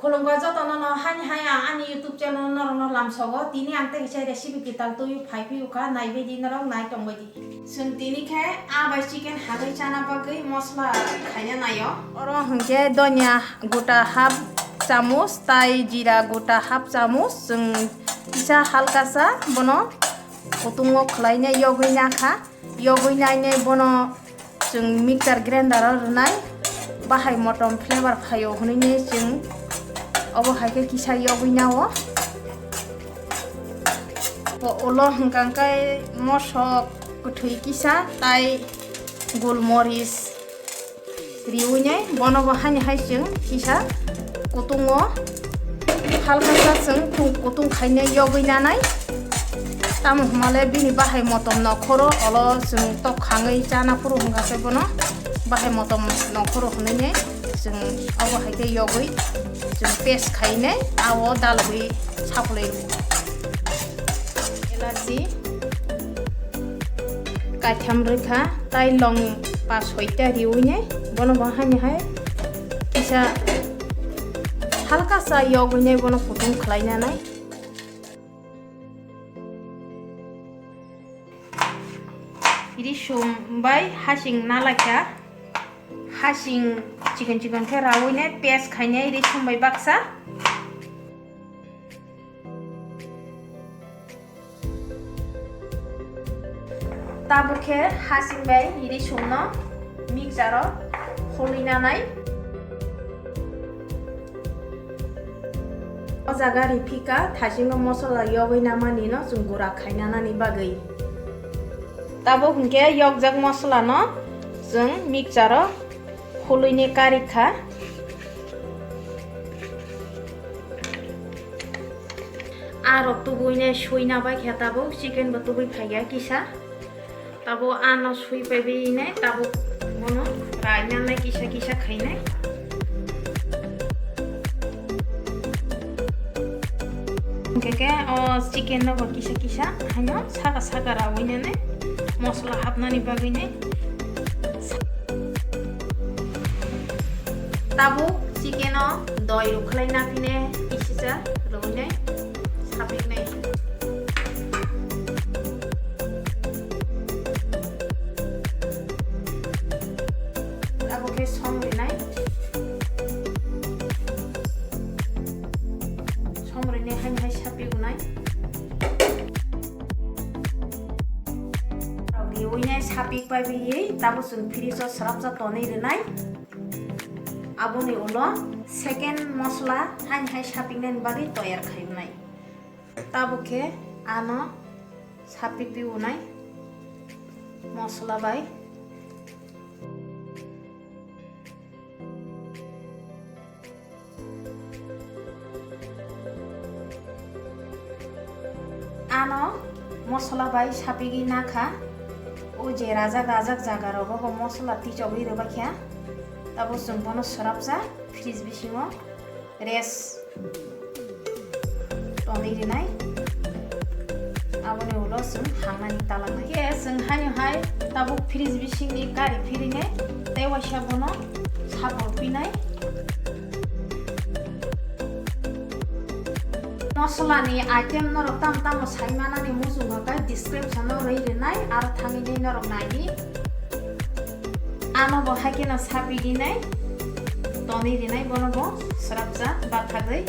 Kolongga joto no hani ani YouTube channel no lamsogo tini ante kise recipe kita tu phaipi uka naibe di norong nai tongbai di. Sun tini ke abai chicken hagai chana bagai mosla khaya nayo. Oro hingke donya gota half চামচ তাই জিরা গোটা half চামচ जों isa halkasa bono kutungo khlaine yogina kha yoginaine bono जों mixer grinder runai bahai motom flavor khayo hunine जों obo haike kisa yoginao olo hangkai mosok kuthui kisa tai golmoris riuine bono bahani hai जों kisa kutungo halkasa जों kutung khaine yoginanai tam humale bini bahai motom nokhoro olo जों tokhangai chana puru hungase bono bahai motom nokhoro hunine जों abo haike yogoi जों paste khaine awo dalgui saplei elachi kaitham rekha tai long pa soita riuine bono bahani hai kisa halka sa yogine bono kutung khlaina nai iri sombai hasing nalaka hasing chicken ke rawine paste khaine iri sombai baksa tabuke hasing bai iri somno mixero kholina nai jaga ripika thajingo mosala yogina mani no जों gura khaina nani bagai tabo hingke yogjak mosla no जों mixero kholuine karikha aro tubuine suina bai khetabo chicken bo tubui phaiga kisa tabo ano sui paibine tabo mono raina na kisa khaine keke chicken no bo kisa hanyo saga rawine ne mosla hapnani bagine tabu chicken no doi rukhlai na pine isisa rawine sapik nai tabu ke somri nai hai sapi gunai riuine sapi paibi tabu जों frizo srapja tonei renai aboni ulo second mosla hai sapi nen bagi toyar khaibnai tabu ke ano sapi piunai mosla bai ano mosla bai sapigi nakha o je rajak jaga rogo mosla tichogri robakhya tabo जों bono srapja fridge bisingo rest toni rinai aboni ulo जों hangmani talangnai ke जों hani hai tabo fridge bisingni kari firine tewasa bono sapor pinai mosla ni item no tam saimana ni musunga ka description no rei renai ar thangi nei no rok nai ano bo hakina sapi dinai toni dinai bono bo srapja bakhagai